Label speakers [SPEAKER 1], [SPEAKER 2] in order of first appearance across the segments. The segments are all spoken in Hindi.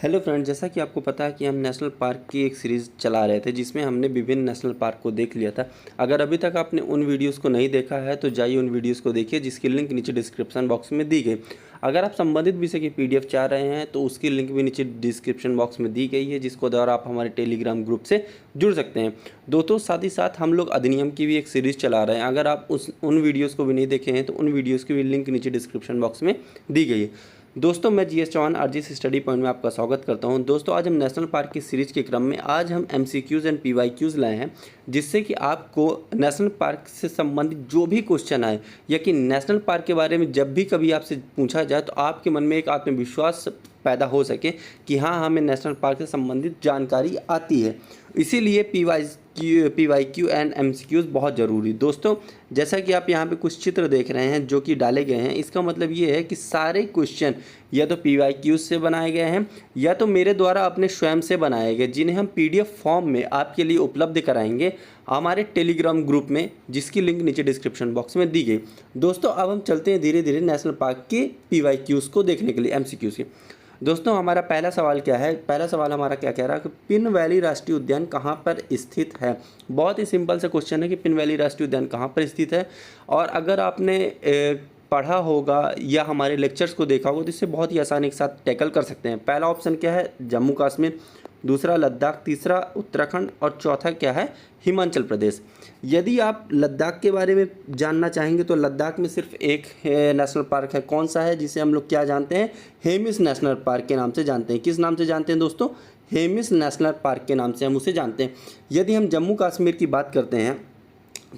[SPEAKER 1] हेलो फ्रेंड, जैसा कि आपको पता है कि हम नेशनल पार्क की एक सीरीज़ चला रहे थे जिसमें हमने विभिन्न नेशनल पार्क को देख लिया था। अगर अभी तक आपने उन वीडियोस को नहीं देखा है तो जाइए उन वीडियोस को देखिए, जिसकी लिंक नीचे डिस्क्रिप्शन बॉक्स में दी गई। अगर आप संबंधित विषय की पीडीएफ चाह रहे हैं तो उसकी लिंक भी नीचे डिस्क्रिप्शन बॉक्स में दी गई है, जिसको द्वारा आप हमारे टेलीग्राम ग्रुप से जुड़ सकते हैं। दोस्तों, साथ ही साथ हम लोग अधिनियम की भी एक सीरीज़ चला रहे हैं। अगर आप उन वीडियोज़ को भी नहीं देखे हैं तो उन वीडियोज़ की भी लिंक नीचे डिस्क्रिप्शन बॉक्स में दी गई है। दोस्तों, मैं GS Chauhan RGS study point में आपका स्वागत करता हूं। दोस्तों, आज हम नेशनल पार्क की सीरीज़ के क्रम में आज हम एमसीक्यूज़ एंड पीवाईक्यूज़ लाए हैं, जिससे कि आपको नेशनल पार्क से संबंधित जो भी क्वेश्चन आए या कि नेशनल पार्क के बारे में जब भी कभी आपसे पूछा जाए तो आपके मन में एक आत्मविश्वास पैदा हो सके कि हाँ, हमें नेशनल पार्क से संबंधित जानकारी आती है। इसीलिए पीवाईक्यू एंड एमसीक्यूज़ बहुत ज़रूरी। दोस्तों, जैसा कि आप यहाँ पे कुछ चित्र देख रहे हैं जो कि डाले गए हैं, इसका मतलब ये है कि सारे क्वेश्चन या तो पीवाईक्यूज़ से बनाए गए हैं या तो मेरे द्वारा अपने स्वयं से बनाए गए, जिन्हें हम पीडीएफ फॉर्म में आपके लिए उपलब्ध कराएंगे हमारे टेलीग्राम ग्रुप में, जिसकी लिंक नीचे डिस्क्रिप्शन बॉक्स में दी गई। दोस्तों, अब हम चलते हैं धीरे धीरे नेशनल पार्क के पीवाईक्यूज़ को देखने के लिए, एमसीक्यूज़ के। दोस्तों, हमारा पहला सवाल क्या है? पहला सवाल हमारा क्या कह रहा है कि पिन वैली राष्ट्रीय उद्यान कहाँ पर स्थित है। बहुत ही सिंपल सा क्वेश्चन है कि पिन वैली राष्ट्रीय उद्यान कहाँ पर स्थित है। और अगर आपने पढ़ा होगा या हमारे लेक्चर्स को देखा होगा तो इससे बहुत ही आसानी के साथ टैकल कर सकते हैं। पहला ऑप्शन क्या है? जम्मू कश्मीर, दूसरा लद्दाख, तीसरा उत्तराखंड और चौथा क्या है? हिमाचल प्रदेश। यदि आप लद्दाख के बारे में जानना चाहेंगे तो लद्दाख में सिर्फ एक नेशनल पार्क है। कौन सा है? जिसे हम लोग क्या जानते हैं? हेमिस नेशनल पार्क के नाम से जानते हैं। किस नाम से जानते हैं दोस्तों? हेमिस नेशनल पार्क के नाम से हम उसे जानते हैं। यदि हम जम्मू कश्मीर की बात करते हैं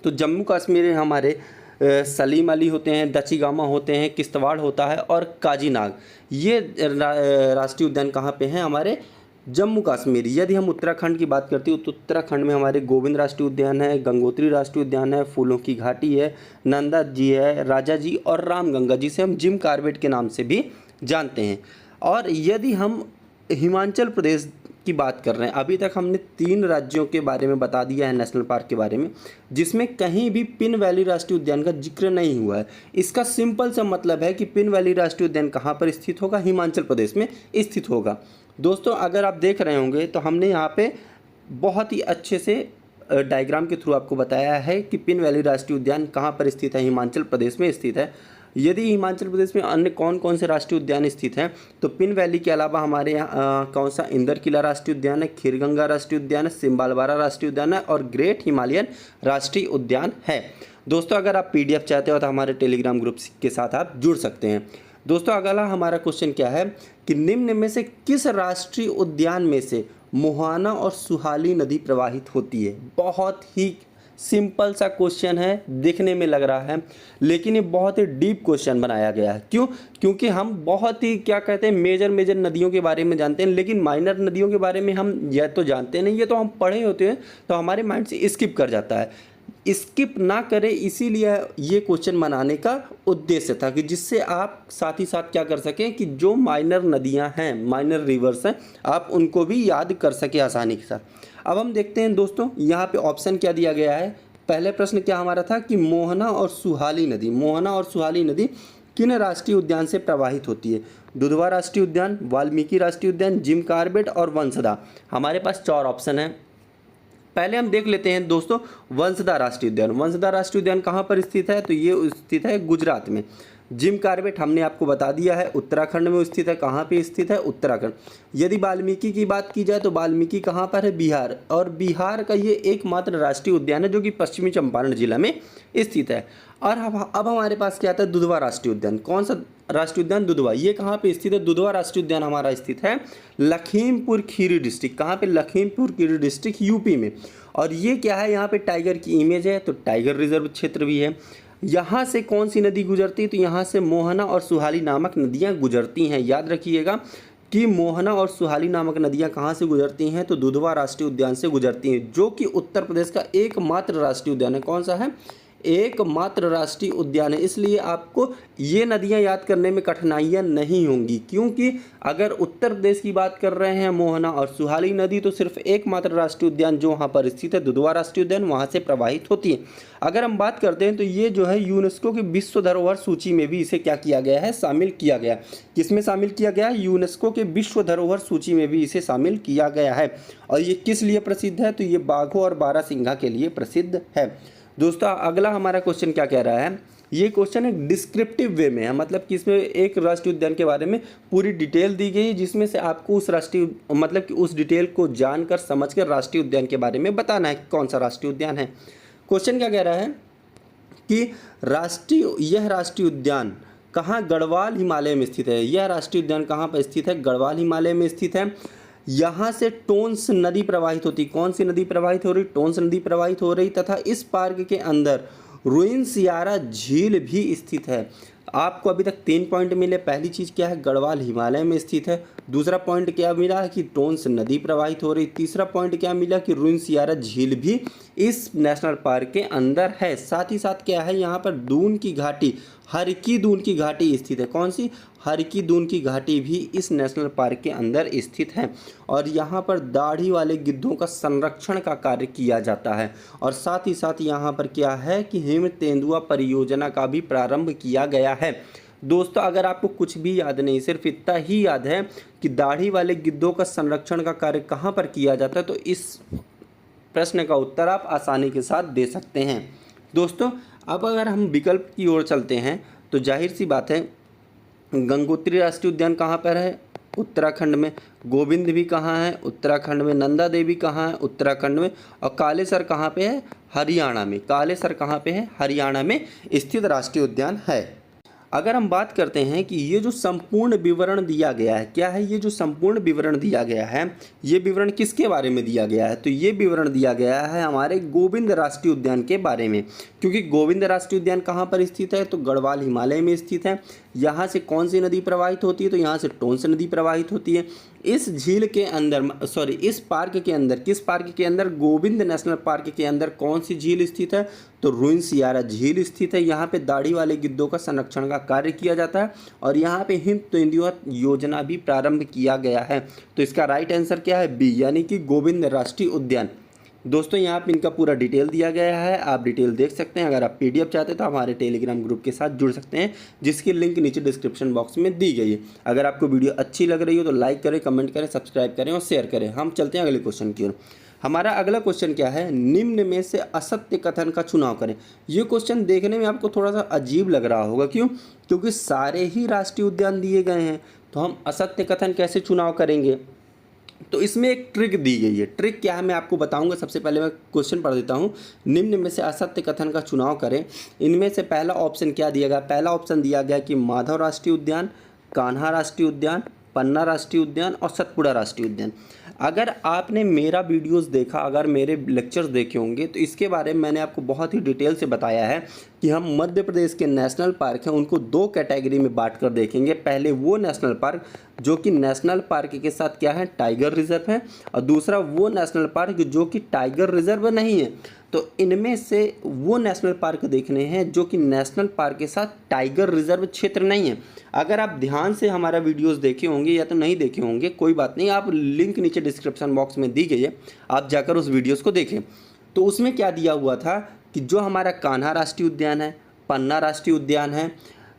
[SPEAKER 1] तो जम्मू कश्मीर में हमारे सलीम अली होते हैं, दचीगामा होते हैं, किश्तवाड़ होता है और काजीनाग। ये राष्ट्रीय उद्यान कहाँ पे हैं? हमारे जम्मू कश्मीर। यदि हम उत्तराखंड की बात करते हैं तो उत्तराखंड में हमारे गोविंद राष्ट्रीय उद्यान है, गंगोत्री राष्ट्रीय उद्यान है, फूलों की घाटी है, नंदा जी है, राजा जी और रामगंगा, जिसे हम जिम कॉर्बेट के नाम से भी जानते हैं। और यदि हम हिमाचल प्रदेश की बात कर रहे हैं, अभी तक हमने 3 राज्यों के बारे में बता दिया है नेशनल पार्क के बारे में, जिसमें कहीं भी पिन वैली राष्ट्रीय उद्यान का जिक्र नहीं हुआ है। इसका सिंपल सा मतलब है कि पिन वैली राष्ट्रीय उद्यान कहाँ पर स्थित होगा? हिमाचल प्रदेश में स्थित होगा। दोस्तों, अगर आप देख रहे होंगे तो हमने यहाँ पे बहुत ही अच्छे से डायग्राम के थ्रू आपको बताया है कि पिन वैली राष्ट्रीय उद्यान कहाँ पर स्थित है। हिमाचल प्रदेश में स्थित है। यदि हिमाचल प्रदेश में अन्य कौन कौन से राष्ट्रीय उद्यान स्थित हैं तो पिन वैली के अलावा हमारे यहाँ कौन सा? इंदर किला राष्ट्रीय उद्यान है, खीरगंगा राष्ट्रीय उद्यान है, सिम्बालवारा राष्ट्रीय उद्यान है और ग्रेट हिमालयन राष्ट्रीय उद्यान है। दोस्तों, अगर आप पीडीएफ चाहते हो तो हमारे टेलीग्राम ग्रुप के साथ आप जुड़ सकते हैं। दोस्तों, अगला हमारा क्वेश्चन क्या है कि निम्न में से किस राष्ट्रीय उद्यान में से मोहाना और सुहाली नदी प्रवाहित होती है? बहुत ही सिंपल सा क्वेश्चन है, देखने में लग रहा है, लेकिन ये बहुत ही डीप क्वेश्चन बनाया गया है। क्यों? क्योंकि हम बहुत ही क्या कहते हैं मेजर नदियों के बारे में जानते हैं, लेकिन माइनर नदियों के बारे में हम यह तो जानते नहीं, ये तो हम पढ़े होते हैं तो हमारे माइंड से स्किप कर जाता है। स्किप ना करें, इसीलिए ये क्वेश्चन बनाने का उद्देश्य था कि जिससे आप साथ ही साथ क्या कर सकें कि जो माइनर नदियां हैं, माइनर रिवर्स हैं, आप उनको भी याद कर सकें आसानी के साथ। अब हम देखते हैं दोस्तों, यहाँ पे ऑप्शन क्या दिया गया है। पहले प्रश्न क्या हमारा था कि मोहना और सुहाली नदी किन राष्ट्रीय उद्यान से प्रवाहित होती है? दुधवा राष्ट्रीय उद्यान, वाल्मीकि राष्ट्रीय उद्यान, जिम कॉर्बेट और वंसदा। हमारे पास 4 ऑप्शन है। पहले हम देख लेते हैं दोस्तों वंसदा राष्ट्रीय उद्यान। वंसदा राष्ट्रीय उद्यान कहाँ पर स्थित है? तो ये स्थित है गुजरात में। जिम कॉर्बेट हमने आपको बता दिया है उत्तराखंड में स्थित है। कहाँ पे स्थित है? उत्तराखंड। यदि वाल्मीकि की बात की जाए तो वाल्मीकि कहाँ पर है? बिहार। और बिहार का ये एकमात्र राष्ट्रीय उद्यान है जो कि पश्चिमी चंपारण जिला में स्थित है। और अब हमारे पास क्या आता है? दुधवा राष्ट्रीय उद्यान। कौन सा राष्ट्रीय उद्यान? दुधवा। ये कहाँ पे स्थित है? दुधवा राष्ट्रीय उद्यान हमारा स्थित है लखीमपुर खीरी डिस्ट्रिक्ट। कहाँ पे? लखीमपुर खीरी डिस्ट्रिक्ट, यूपी में। और ये क्या है? यहाँ पे टाइगर की इमेज है, तो टाइगर रिजर्व क्षेत्र भी है। यहाँ से कौन सी नदी गुजरती है? तो यहाँ से मोहना और सुहाली नामक नदियाँ गुजरती हैं। याद रखिएगा कि मोहना और सुहाली नामक नदियाँ कहाँ से गुजरती हैं? तो दुधवा राष्ट्रीय उद्यान से गुजरती हैं, जो कि उत्तर प्रदेश का एकमात्र राष्ट्रीय उद्यान है। कौन सा है? एकमात्र राष्ट्रीय उद्यान है। इसलिए आपको ये नदियां याद करने में कठिनाइयां नहीं होंगी, क्योंकि अगर उत्तर प्रदेश की बात कर रहे हैं मोहना और सुहाली नदी, तो सिर्फ एकमात्र राष्ट्रीय उद्यान जो वहाँ पर स्थित है दुधवा राष्ट्रीय उद्यान, वहाँ से प्रवाहित होती है। अगर हम बात करते हैं तो ये जो है यूनेस्को की विश्व धरोहर सूची में भी इसे क्या किया गया है, शामिल किया गया। किसमें शामिल किया गया? यूनेस्को के विश्व धरोहर सूची में भी इसे शामिल किया गया है। और ये किस लिए प्रसिद्ध है? तो ये बाघों और बारहसिंघा के लिए प्रसिद्ध है। दोस्तों अगला हमारा क्वेश्चन क्या कह रहा है? ये क्वेश्चन एक डिस्क्रिप्टिव वे में है, मतलब कि इसमें एक राष्ट्रीय उद्यान के बारे में पूरी डिटेल दी गई है, जिसमें से आपको उस राष्ट्रीय मतलब कि उस डिटेल को जानकर समझकर राष्ट्रीय उद्यान के बारे में बताना है कि कौन सा राष्ट्रीय उद्यान है। क्वेश्चन क्या कह रहा है कि यह राष्ट्रीय उद्यान कहाँ? गढ़वाल हिमालय में स्थित है। यह राष्ट्रीय उद्यान कहाँ पर स्थित है? गढ़वाल हिमालय में स्थित है। यहाँ से टोंस नदी प्रवाहित होती। कौन सी नदी प्रवाहित हो रही? टोंस नदी प्रवाहित हो रही। तथा इस पार्क के अंदर रुइंसियारा झील भी स्थित है। आपको अभी तक 3 पॉइंट मिले। पहली चीज़ क्या है? गढ़वाल हिमालय में स्थित है। दूसरा पॉइंट क्या मिला कि टोंस नदी प्रवाहित हो रही। तीसरा पॉइंट क्या मिला कि रुइंसियारा झील भी इस नेशनल पार्क के अंदर है। साथ ही साथ क्या है, यहाँ पर दून की घाटी, हरकी दून की घाटी स्थित है। कौन सी? हरकी दून की घाटी भी इस नेशनल पार्क के अंदर स्थित है। और यहाँ पर दाढ़ी वाले गिद्धों का संरक्षण का कार्य किया जाता है। और साथ ही साथ यहाँ पर क्या है कि हिम तेंदुआ परियोजना का भी प्रारंभ किया गया है। दोस्तों अगर आपको कुछ भी याद नहीं, सिर्फ इतना ही याद है कि दाढ़ी वाले गिद्धों का संरक्षण का कार्य कहाँ पर किया जाता है, तो इस प्रश्न का उत्तर आप आसानी के साथ दे सकते हैं। दोस्तों अब अगर हम विकल्प की ओर चलते हैं तो जाहिर सी बात है, गंगोत्री राष्ट्रीय उद्यान कहाँ पर है? उत्तराखंड में। गोविंद भी कहाँ है? उत्तराखंड में। नंदा देवी कहाँ है? उत्तराखंड में। और कालेसर कहाँ पे है? हरियाणा में। कालेसर कहाँ पे है? हरियाणा में स्थित राष्ट्रीय उद्यान है। अगर हम बात करते हैं कि ये जो संपूर्ण विवरण दिया गया है, क्या है ये जो संपूर्ण विवरण दिया गया है, ये विवरण किसके बारे में दिया गया है? तो ये विवरण दिया गया है हमारे गोविंद राष्ट्रीय उद्यान के बारे में। क्योंकि गोविंद राष्ट्रीय उद्यान कहाँ पर स्थित है? तो गढ़वाल हिमालय में स्थित है। यहाँ से कौन सी नदी प्रवाहित होती है? तो यहाँ से टोंस नदी प्रवाहित होती है। इस झील के अंदर इस पार्क के अंदर, किस पार्क के अंदर? गोविंद नेशनल पार्क के अंदर कौन सी झील स्थित है? तो रुइंसियारा झील स्थित है। यहाँ पे दाढ़ी वाले गिद्धों का संरक्षण का कार्य किया जाता है और यहाँ पे हिम तेंदुआ योजना भी प्रारंभ किया गया है। तो इसका राइट आंसर क्या है? बी, यानी कि गोविंद राष्ट्रीय उद्यान। दोस्तों यहाँ पे इनका पूरा डिटेल दिया गया है, आप डिटेल देख सकते हैं। अगर आप PDF चाहते हैं तो हमारे टेलीग्राम ग्रुप के साथ जुड़ सकते हैं, जिसकी लिंक नीचे डिस्क्रिप्शन बॉक्स में दी गई है। अगर आपको वीडियो अच्छी लग रही हो तो लाइक करें, कमेंट करें, सब्सक्राइब करें और शेयर करें। हम चलते हैं अगले क्वेश्चन की ओर। हमारा अगला क्वेश्चन क्या है? निम्न में से असत्य कथन का चुनाव करें। ये क्वेश्चन देखने में आपको थोड़ा सा अजीब लग रहा होगा, क्यों? क्योंकि सारे ही राष्ट्रीय उद्यान दिए गए हैं, तो हम असत्य कथन कैसे चुनाव करेंगे? तो इसमें एक ट्रिक दी गई है। ट्रिक क्या है मैं आपको बताऊंगा। सबसे पहले मैं क्वेश्चन पढ़ देता हूँ। निम्न में से असत्य कथन का चुनाव करें। इनमें से पहला ऑप्शन क्या दिया गया? पहला ऑप्शन दिया गया कि माधव राष्ट्रीय उद्यान, कान्हा राष्ट्रीय उद्यान, पन्ना राष्ट्रीय उद्यान और सतपुड़ा राष्ट्रीय उद्यान। अगर आपने मेरा वीडियोस देखा, अगर मेरे लेक्चर्स देखे होंगे, तो इसके बारे में मैंने आपको बहुत ही डिटेल से बताया है कि हम मध्य प्रदेश के नेशनल पार्क हैं उनको 2 कैटेगरी में बांट कर देखेंगे। पहले वो नेशनल पार्क जो कि नेशनल पार्क के साथ क्या है? टाइगर रिजर्व है। और दूसरा वो नेशनल पार्क जो कि टाइगर रिजर्व नहीं है। तो इनमें से वो नेशनल पार्क देखने हैं जो कि नेशनल पार्क के साथ टाइगर रिजर्व क्षेत्र नहीं है। अगर आप ध्यान से हमारा वीडियोस देखे होंगे या तो नहीं देखे होंगे, कोई बात नहीं, आप लिंक नीचे डिस्क्रिप्शन बॉक्स में दी गई है, आप जाकर उस वीडियोस को देखें। तो उसमें क्या दिया हुआ था कि जो हमारा कान्हा राष्ट्रीय उद्यान है, पन्ना राष्ट्रीय उद्यान है,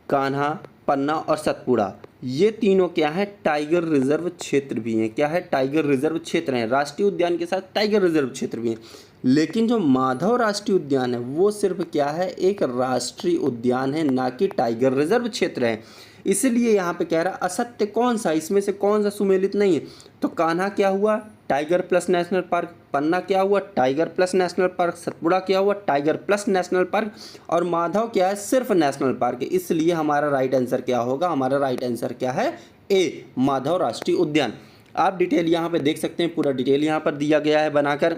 [SPEAKER 1] कान्हा, पन्ना और सतपुड़ा, ये तीनों क्या है? टाइगर रिजर्व क्षेत्र भी हैं। क्या है? टाइगर रिजर्व क्षेत्र हैं। राष्ट्रीय उद्यान के साथ टाइगर रिजर्व क्षेत्र भी हैं। लेकिन जो माधव राष्ट्रीय उद्यान है वो सिर्फ क्या है? एक राष्ट्रीय उद्यान है, ना कि टाइगर रिजर्व क्षेत्र है। इसलिए यहाँ पे कह रहा असत्य कौन सा, इसमें से कौन सा सुमेलित नहीं है? तो कान्हा क्या हुआ? Tiger plus national park. Panna क्या हुआ? Tiger plus national park. Satpura क्या हुआ? Tiger plus national park. और माधव क्या है? सिर्फ नेशनल पार्क है। इसलिए हमारा राइट आंसर क्या होगा? हमारा राइट आंसर क्या है? ए, माधव राष्ट्रीय उद्यान। आप डिटेल यहाँ पे देख सकते हैं, पूरा डिटेल यहाँ पर दिया गया है बनाकर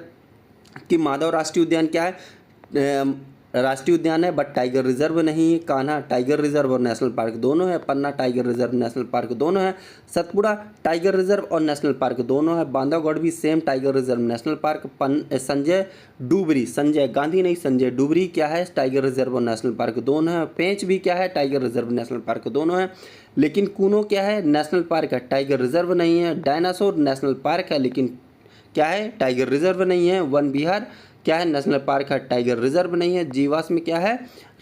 [SPEAKER 1] कि माधव राष्ट्रीय उद्यान क्या है? राष्ट्रीय उद्यान है बट टाइगर रिजर्व नहीं है। कान्हा टाइगर रिजर्व और नेशनल पार्क दोनों है। पन्ना टाइगर रिजर्व नेशनल पार्क दोनों है। सतपुड़ा टाइगर रिजर्व और नेशनल पार्क दोनों है। बांधवगढ़ भी same tiger reserve national park. Sanjay Dhubri, Sanjay Gandhi नहीं, संजय डुबरी क्या है, टाइगर रिजर्व और नेशनल पार्क दोनों है। पेंच भी क्या है, टाइगर रिजर्व नेशनल पार्क दोनों है। लेकिन कूनो क्या है, नेशनल पार्क है, टाइगर रिजर्व नहीं है। डायनासोर नेशनल पार्क है लेकिन क्या है, टाइगर रिजर्व नहीं है। वन विहार क्या है, नेशनल पार्क है, टाइगर रिजर्व नहीं है। जीवाश्म में क्या है,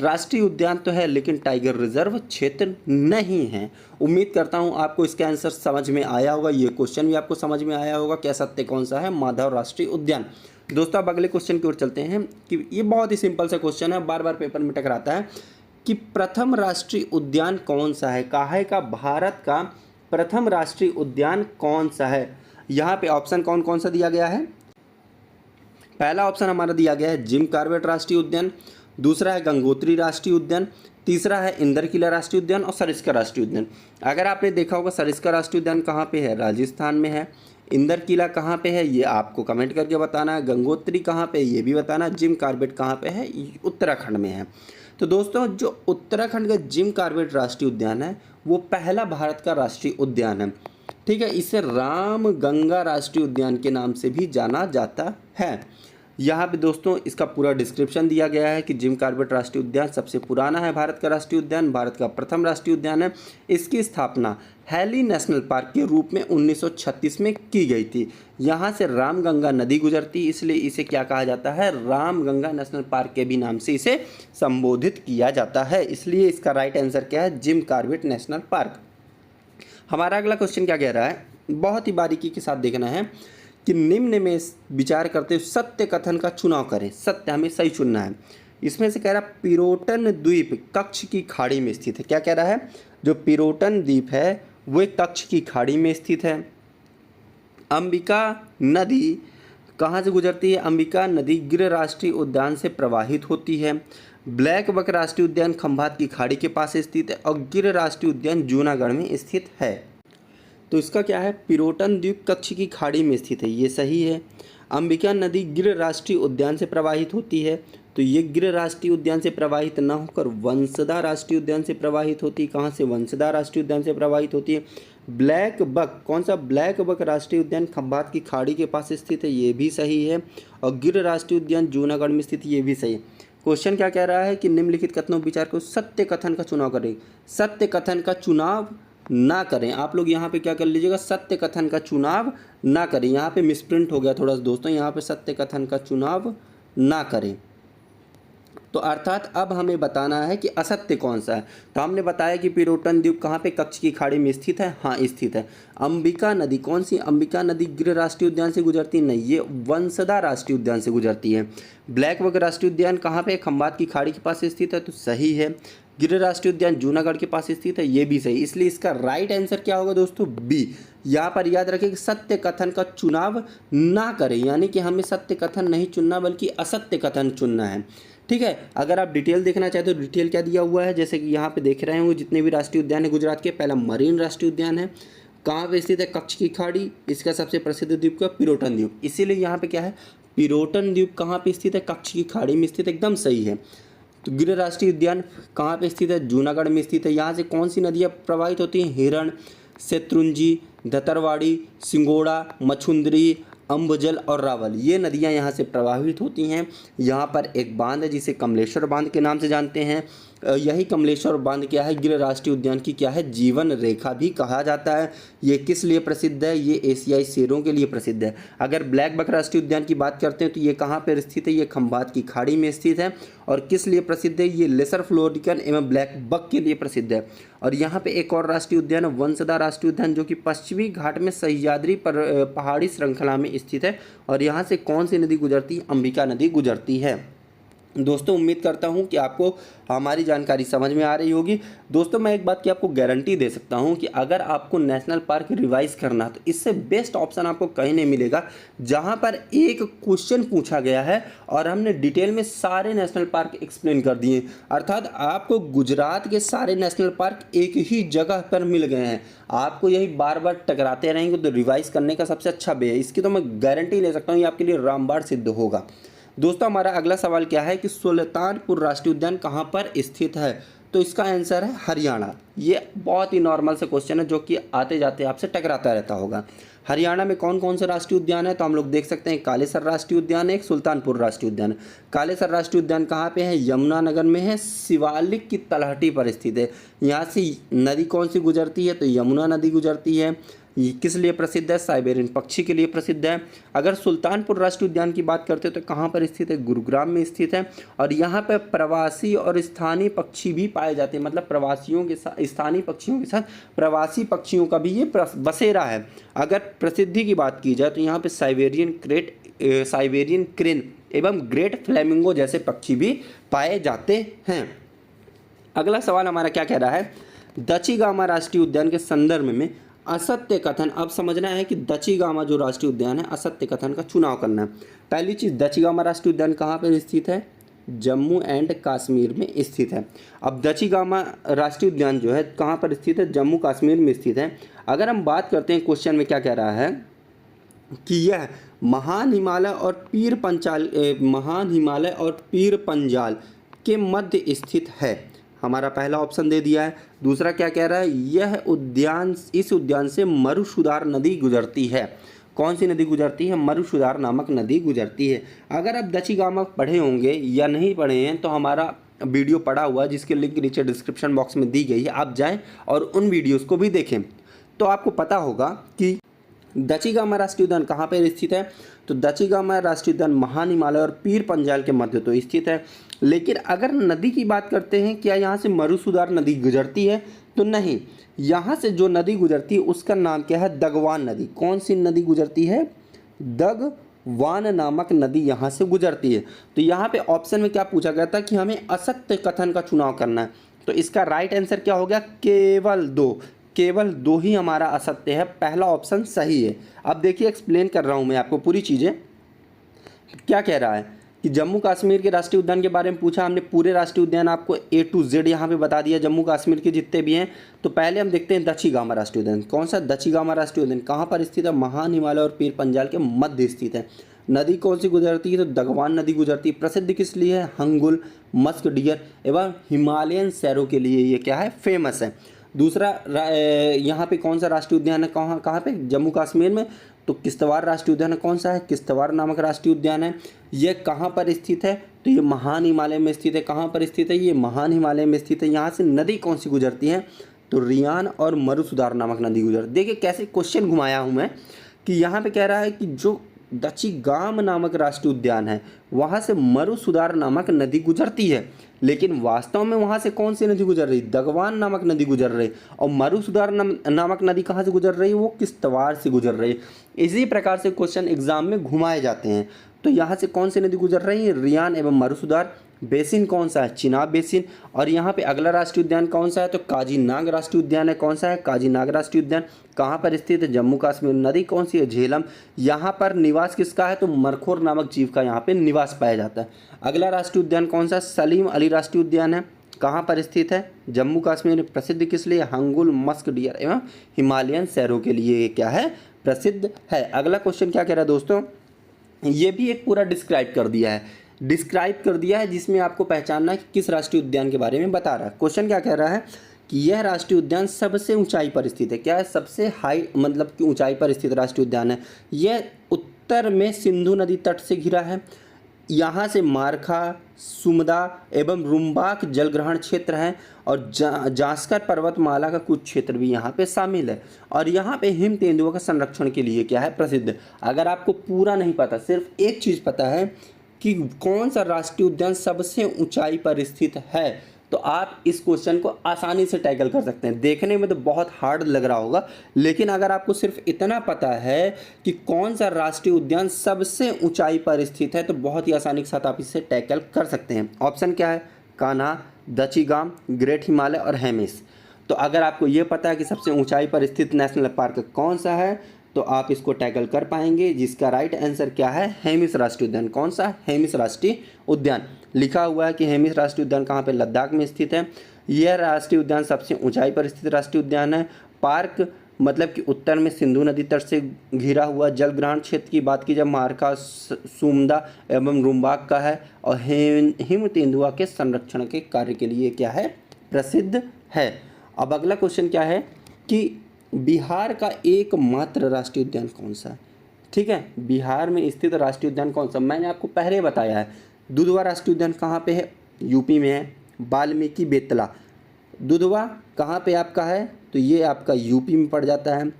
[SPEAKER 1] राष्ट्रीय उद्यान तो है लेकिन टाइगर रिजर्व क्षेत्र नहीं है। उम्मीद करता हूं आपको इसका आंसर समझ में आया होगा, ये क्वेश्चन भी आपको समझ में आया होगा। क्या सत्य कौन सा है, माधव राष्ट्रीय उद्यान। दोस्तों अब अगले क्वेश्चन की ओर चलते हैं कि ये बहुत ही सिंपल सा क्वेश्चन है, बार बार पेपर में टकराता है कि प्रथम राष्ट्रीय उद्यान कौन सा है। कहा है का भारत का प्रथम राष्ट्रीय उद्यान कौन सा है। यहाँ पे ऑप्शन कौन कौन सा दिया गया है। पहला ऑप्शन हमारा दिया गया है जिम कॉर्बेट राष्ट्रीय उद्यान, दूसरा है गंगोत्री राष्ट्रीय उद्यान, तीसरा है इंदरकिला राष्ट्रीय उद्यान और सरिस्का राष्ट्रीय उद्यान। अगर आपने देखा होगा सरिस्का राष्ट्रीय उद्यान कहाँ पे है, राजस्थान में है। इंदरकिला कहाँ पे है, ये आपको कमेंट करके बताना है। गंगोत्री कहाँ पे है, ये भी बताना। जिम कॉर्बेट कहाँ पे है, उत्तराखंड में है। तो दोस्तों जो उत्तराखंड का जिम कॉर्बेट राष्ट्रीय उद्यान है वो पहला भारत का राष्ट्रीय उद्यान है। ठीक है, इसे राम गंगा राष्ट्रीय उद्यान के नाम से भी जाना जाता है। यहाँ पे दोस्तों इसका पूरा डिस्क्रिप्शन दिया गया है कि जिम कॉर्बेट राष्ट्रीय उद्यान सबसे पुराना है भारत का राष्ट्रीय उद्यान, भारत का प्रथम राष्ट्रीय उद्यान है। इसकी स्थापना हैली नेशनल पार्क के रूप में 1936 में की गई थी। यहाँ से रामगंगा नदी गुजरती, इसलिए इसे क्या कहा जाता है, रामगंगा नेशनल पार्क के भी नाम से इसे संबोधित किया जाता है। इसलिए इसका राइट आंसर क्या है, जिम कॉर्बेट नेशनल पार्क। हमारा अगला क्वेश्चन क्या कह रहा है, बहुत ही बारीकी के साथ देखना है कि निम्न में विचार करते हुए सत्य कथन का चुनाव करें। सत्य हमें सही चुनना है। इसमें से कह रहा है पिरोटन द्वीप कच्छ की खाड़ी में स्थित है। क्या कह रहा है, जो पिरोटन द्वीप है वो एक कच्छ की खाड़ी में स्थित है। अंबिका नदी कहाँ से गुजरती है, अंबिका नदी गिर राष्ट्रीय उद्यान से प्रवाहित होती है। ब्लैक बक राष्ट्रीय उद्यान खंभात की खाड़ी के पास स्थित है और गिर राष्ट्रीय उद्यान जूनागढ़ में स्थित है। तो इसका क्या है, पिरोटन द्वीप कच्छ की खाड़ी में स्थित है, ये सही है। अंबिका नदी गिर राष्ट्रीय उद्यान से प्रवाहित होती है, तो ये गिर राष्ट्रीय उद्यान से प्रवाहित न होकर वंसदा राष्ट्रीय उद्यान से प्रवाहित होती है। कहाँ से, वंसदा राष्ट्रीय उद्यान से प्रवाहित होती है। ब्लैक बक, कौन सा, ब्लैक बक राष्ट्रीय उद्यान खंभात की खाड़ी के पास स्थित है, ये भी सही है। और गिर राष्ट्रीय उद्यान जूनागढ़ में स्थित, ये भी सही है। क्वेश्चन क्या कह रहा है कि निम्नलिखित कथनों विचार को सत्य कथन का चुनाव करें। सत्य कथन का चुनाव ना करें। आप लोग यहाँ पे क्या कर लीजिएगा, सत्य कथन का चुनाव ना करें। यहाँ पे मिसप्रिंट हो गया थोड़ा सा दोस्तों, यहाँ पे सत्य कथन का चुनाव ना करें। तो अर्थात अब हमें बताना है कि असत्य कौन सा है। तो हमने बताया कि पिरोटन द्वीप कहाँ पे, कच्छ की खाड़ी में स्थित है, हाँ स्थित है। अंबिका नदी कौन सी, अंबिका नदी गिर राष्ट्रीय उद्यान से गुजरती नहीं, ये वंसदा राष्ट्रीय उद्यान से गुजरती है। ब्लैक बक राष्ट्रीय उद्यान कहाँ पे, खंभात की खाड़ी के पास स्थित है, तो सही है। गिर राष्ट्रीय उद्यान जूनागढ़ के पास स्थित है, ये भी सही। इसलिए इसका राइट आंसर क्या होगा दोस्तों, बी। यहाँ पर याद रखें कि सत्य कथन का चुनाव ना करें, यानी कि हमें सत्य कथन नहीं चुनना बल्कि असत्य कथन चुनना है। ठीक है, अगर आप डिटेल देखना चाहते हो तो डिटेल क्या दिया हुआ है, जैसे कि यहाँ पे देख रहे होंगे जितने भी राष्ट्रीय उद्यान है गुजरात के। पहला मरीन राष्ट्रीय उद्यान है, कहाँ पे स्थित है, कच्छ की खाड़ी। इसका सबसे प्रसिद्ध द्वीप का पिरोटन द्वीप, इसीलिए यहाँ पे क्या है, पिरोटन द्वीप कहाँ पे स्थित है, कच्छ की खाड़ी में स्थित, एकदम सही है। तो गिर राष्ट्रीय उद्यान कहाँ पे स्थित है, जूनागढ़ में स्थित है। यहाँ से कौन सी नदियाँ प्रवाहित होती हैं, हिरण, शत्रुंजी, धतरवाड़ी, सिंगोड़ा, मछुंदरी, अम्बजल और रावल, ये नदियां यहाँ से प्रवाहित होती हैं। यहाँ पर एक बांध है जिसे कमलेश्वर बांध के नाम से जानते हैं। यही कमलेश्वर बांध क्या है, गिर राष्ट्रीय उद्यान की क्या है, जीवन रेखा भी कहा जाता है। ये किस लिए प्रसिद्ध है, ये एशियाई शेरों के लिए प्रसिद्ध है। अगर ब्लैक बक राष्ट्रीय उद्यान की बात करते हैं तो ये कहाँ पर स्थित है, ये खंभात की खाड़ी में स्थित है। और किस लिए प्रसिद्ध है, ये लेसर फ्लोरिकन एवं ब्लैक बक के लिए प्रसिद्ध है। और यहाँ पे एक और राष्ट्रीय उद्यान है, वंसदा राष्ट्रीय उद्यान, जो कि पश्चिमी घाट में सह्याद्री पर पहाड़ी श्रृंखला में स्थित है। और यहाँ से कौन सी नदी गुजरती है, अंबिका नदी गुजरती है। दोस्तों उम्मीद करता हूँ कि आपको हमारी जानकारी समझ में आ रही होगी। दोस्तों मैं एक बात की आपको गारंटी दे सकता हूँ कि अगर आपको नेशनल पार्क रिवाइज करना तो इससे बेस्ट ऑप्शन आपको कहीं नहीं मिलेगा, जहाँ पर एक क्वेश्चन पूछा गया है और हमने डिटेल में सारे नेशनल पार्क एक्सप्लेन कर दिए। अर्थात आपको गुजरात के सारे नेशनल पार्क एक ही जगह पर मिल गए हैं। आपको यही बार बार टकराते रहेंगे तो रिवाइज करने का सबसे अच्छा वे है, इसकी तो मैं गारंटी ले सकता हूँ, ये आपके लिए रामबाण सिद्ध होगा। दोस्तों हमारा अगला सवाल क्या है कि सुल्तानपुर राष्ट्रीय उद्यान कहाँ पर स्थित है? तो इसका आंसर है हरियाणा। ये बहुत ही नॉर्मल सा क्वेश्चन है जो कि आते जाते आपसे टकराता रहता होगा। हरियाणा में कौन कौन से राष्ट्रीय उद्यान है? तो हम लोग देख सकते हैं कालेसर राष्ट्रीय उद्यान है, एक सुल्तानपुर राष्ट्रीय उद्यान है। कालेसर राष्ट्रीय उद्यान कहाँ पे है? यमुनानगर में है, शिवालिक की तलहटी पर स्थित है। यहाँ से नदी कौन सी गुजरती है? तो यमुना नदी गुजरती है। ये किस लिए प्रसिद्ध है? साइबेरियन पक्षी के लिए प्रसिद्ध है। अगर सुल्तानपुर राष्ट्रीय उद्यान की बात करते हैं तो कहाँ पर स्थित है? गुरुग्राम में स्थित है। और यहाँ पर प्रवासी और स्थानीय पक्षी भी पाए जाते हैं, मतलब प्रवासियों के साथ स्थानीय पक्षियों के साथ प्रवासी पक्षियों का भी ये बसेरा है। अगर प्रसिद्धि की बात की जाए तो यहाँ पे साइबेरियन क्रेन एवं ग्रेट फ्लेमिंगो जैसे पक्षी भी पाए जाते हैं। अगला सवाल हमारा क्या कह रहा है? दचिगामा राष्ट्रीय उद्यान के संदर्भ में असत्य कथन, अब समझना है कि दचिगामा जो राष्ट्रीय उद्यान है असत्य कथन का चुनाव करना है। पहली चीज़, दचिगामा राष्ट्रीय उद्यान कहाँ पर स्थित है? जम्मू एंड कश्मीर में स्थित है। अब दचिगामा राष्ट्रीय उद्यान जो है कहाँ पर स्थित है? जम्मू कश्मीर में स्थित है। अगर हम बात करते हैं क्वेश्चन में क्या कह रहा है कि यह महान हिमालय और पीर पंजाल के मध्य स्थित है। हमारा पहला ऑप्शन दे दिया है। दूसरा क्या कह रहा है? इस उद्यान से मरुसुधार नदी गुजरती है। कौन सी नदी गुजरती है? मरुसुधार नामक नदी गुजरती है। अगर आप दचिगामा पढ़े होंगे या नहीं पढ़े हैं तो हमारा वीडियो पड़ा हुआ है जिसके लिंक नीचे डिस्क्रिप्शन बॉक्स में दी गई है, आप जाएं और उन वीडियोज़ को भी देखें तो आपको पता होगा कि दचिगामा राष्ट्रीय उद्यान कहाँ पर स्थित है। तो दचिगामा राष्ट्रीय उद्यान महान हिमालय और पीर पंजाल के मध्य तो स्थित है। लेकिन अगर नदी की बात करते हैं, क्या यहाँ से मरुसुधार नदी गुजरती है? तो नहीं, यहाँ से जो नदी गुजरती है उसका नाम क्या है? दगवान नदी। कौन सी नदी गुजरती है? दगवान नामक नदी यहाँ से गुजरती है। तो यहाँ पे ऑप्शन में क्या पूछा गया था कि हमें असत्य कथन का चुनाव करना है। तो इसका राइट आंसर क्या हो गया? केवल दो ही हमारा असत्य है, पहला ऑप्शन सही है। अब देखिए एक्सप्लेन कर रहा हूँ मैं आपको पूरी चीज़ें। क्या कह रहा है कि जम्मू कश्मीर के राष्ट्रीय उद्यान के बारे में पूछा, हमने पूरे राष्ट्रीय उद्यान आपको A to Z यहाँ पे बता दिया जम्मू कश्मीर के जितने भी हैं। तो पहले हम देखते हैं दचिगामा राष्ट्रीय उद्यान। कौन सा? दचिगामा राष्ट्रीय उद्यान कहाँ पर स्थित है? महान हिमालय और पीर पंजाल के मध्य स्थित है। नदी कौन सी गुजरती है? तो दगवान नदी गुजरती है। प्रसिद्ध किस लिए है? हंगुल, मस्क डियर एवं हिमालयन सैरों के लिए ये क्या है? फेमस है। दूसरा, यहाँ पे कौन सा राष्ट्रीय उद्यान है? कहाँ पे? जम्मू कश्मीर में। तो किश्तवाड़ राष्ट्रीय उद्यान कौन सा है? किश्तवाड़ नामक राष्ट्रीय उद्यान है। ये कहाँ पर स्थित है? तो ये महान हिमालय में स्थित है। कहाँ पर स्थित है? ये महान हिमालय में स्थित है। यहाँ से नदी कौन सी गुजरती है? तो रियान और मरुसुधार नामक नदी गुजरती है। देखिए कैसे क्वेश्चन घुमाया हूँ मैं कि यहाँ पे कह रहा है कि जो दचिगाम नामक राष्ट्रीय उद्यान है वहाँ से मरुसुधार नामक नदी गुजरती है, लेकिन वास्तव में वहाँ से कौन सी नदी गुजर रही? दगवान नामक नदी गुजर रही। और मरुसुधार नामक नदी कहाँ से गुजर रही है? वो किश्तवाड़ से गुजर रही है। इसी प्रकार से क्वेश्चन एग्जाम में घुमाए जाते हैं। तो यहाँ से कौन सी नदी गुजर रही है? रियान एवं मरुसुधार। बेसिन कौन सा है? चिनाब बेसिन। और यहाँ पे अगला राष्ट्रीय उद्यान कौन सा है? तो काजीनाग राष्ट्रीय उद्यान है। कौन सा है? काजीनाग राष्ट्रीय उद्यान। कहाँ पर स्थित है? जम्मू कश्मीर। नदी कौन सी है? झेलम। यहाँ पर निवास किसका है? तो मरखोर नामक जीव का यहाँ पे निवास पाया जाता है। अगला राष्ट्रीय उद्यान कौन सा? सलीम अली राष्ट्रीय उद्यान है। कहाँ पर स्थित है? जम्मू कश्मीर में। प्रसिद्ध किस लिए? हंगुल, मस्क डियर एवं हिमालयन सैरों के लिए ये क्या है? प्रसिद्ध है। अगला क्वेश्चन क्या कह रहा है दोस्तों? ये भी एक पूरा डिस्क्राइब कर दिया है जिसमें आपको पहचानना है कि किस राष्ट्रीय उद्यान के बारे में बता रहा है। क्वेश्चन क्या कह रहा है कि यह राष्ट्रीय उद्यान सबसे ऊंचाई पर स्थित है। क्या है? सबसे हाई मतलब कि ऊंचाई पर स्थित राष्ट्रीय उद्यान है। यह उत्तर में सिंधु नदी तट से घिरा है। यहाँ से मारखा, सुमदा एवं रुम्बाक जलग्रहण क्षेत्र है और जास्कर पर्वतमाला का कुछ क्षेत्र भी यहाँ पे शामिल है। और यहाँ पे हिम तेंदुओं का संरक्षण के लिए क्या है? प्रसिद्ध। अगर आपको पूरा नहीं पता, सिर्फ एक चीज़ पता है कि कौन सा राष्ट्रीय उद्यान सबसे ऊंचाई पर स्थित है, तो आप इस क्वेश्चन को आसानी से टैकल कर सकते हैं। देखने में तो बहुत हार्ड लग रहा होगा, लेकिन अगर आपको सिर्फ इतना पता है कि कौन सा राष्ट्रीय उद्यान सबसे ऊंचाई पर स्थित है तो बहुत ही आसानी के साथ आप इसे टैकल कर सकते हैं। ऑप्शन क्या है? कान्हा, दचिगाम, ग्रेट हिमालय और हेमिस। तो अगर आपको ये पता है कि सबसे ऊंचाई पर स्थित नेशनल पार्क कौन सा है तो आप इसको टैकल कर पाएंगे, जिसका राइट आंसर क्या है? हेमिस राष्ट्रीय उद्यान। कौन सा? हेमिस राष्ट्रीय उद्यान। लिखा हुआ है कि हेमिस राष्ट्रीय उद्यान कहाँ पे? लद्दाख में स्थित है। यह राष्ट्रीय उद्यान सबसे ऊंचाई पर स्थित राष्ट्रीय उद्यान है। पार्क मतलब कि उत्तर में सिंधु नदी तट से घिरा हुआ। जल ग्रहण क्षेत्र की बात की जब महाराका सुमदा एवं रुम्बाक का है। और हिम तेंदुआ के संरक्षण के कार्य के लिए क्या है, प्रसिद्ध है। अब अगला क्वेश्चन क्या है कि बिहार का एकमात्र राष्ट्रीय उद्यान कौन सा है। ठीक है, बिहार में स्थित राष्ट्रीय उद्यान कौन सा, मैंने आपको पहले बताया है। दुधवा राष्ट्रीय उद्यान कहाँ पे है, यूपी में है। वाल्मीकि बेतला, दुधवा कहाँ पे आपका है, तो ये आपका यूपी में पड़ जाता है।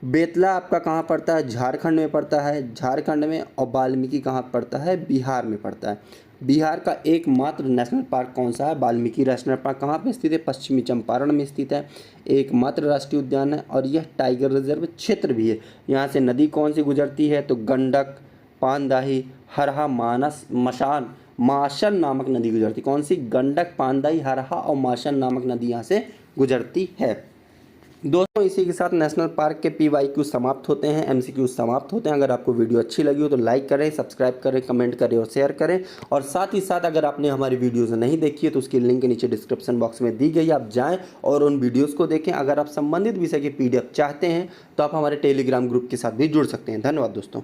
[SPEAKER 1] बेतला आपका कहाँ पड़ता है, झारखंड में पड़ता है, झारखंड में। और वाल्मीकि कहाँ पड़ता है, बिहार में पड़ता है। बिहार का एकमात्र नेशनल पार्क कौन सा है, वाल्मीकि नेशनल पार्क कहाँ पे स्थित है, पश्चिमी चंपारण में स्थित है। एकमात्र राष्ट्रीय उद्यान है और यह टाइगर रिजर्व क्षेत्र भी है। यहाँ से नदी कौन सी गुजरती है, तो गंडक, पानदाही, हरहा, मानस, मशान, माशन नामक नदी गुजरती। कौन सी, गंडक, पानदाई, हरहा और माशन नामक नदी यहाँ से गुजरती है। दोस्तों इसी के साथ नेशनल पार्क के PYQ समाप्त होते हैं, MCQ समाप्त होते हैं। अगर आपको वीडियो अच्छी लगी हो तो लाइक करें, सब्सक्राइब करें, कमेंट करें और शेयर करें। और साथ ही साथ अगर आपने हमारी वीडियोस नहीं देखी है तो उसकी लिंक नीचे डिस्क्रिप्शन बॉक्स में दी गई, आप जाएं और उन वीडियोस को देखें। अगर आप संबंधित विषय की PDF चाहते हैं तो आप हमारे टेलीग्राम ग्रुप के साथ भी जुड़ सकते हैं। धन्यवाद दोस्तों।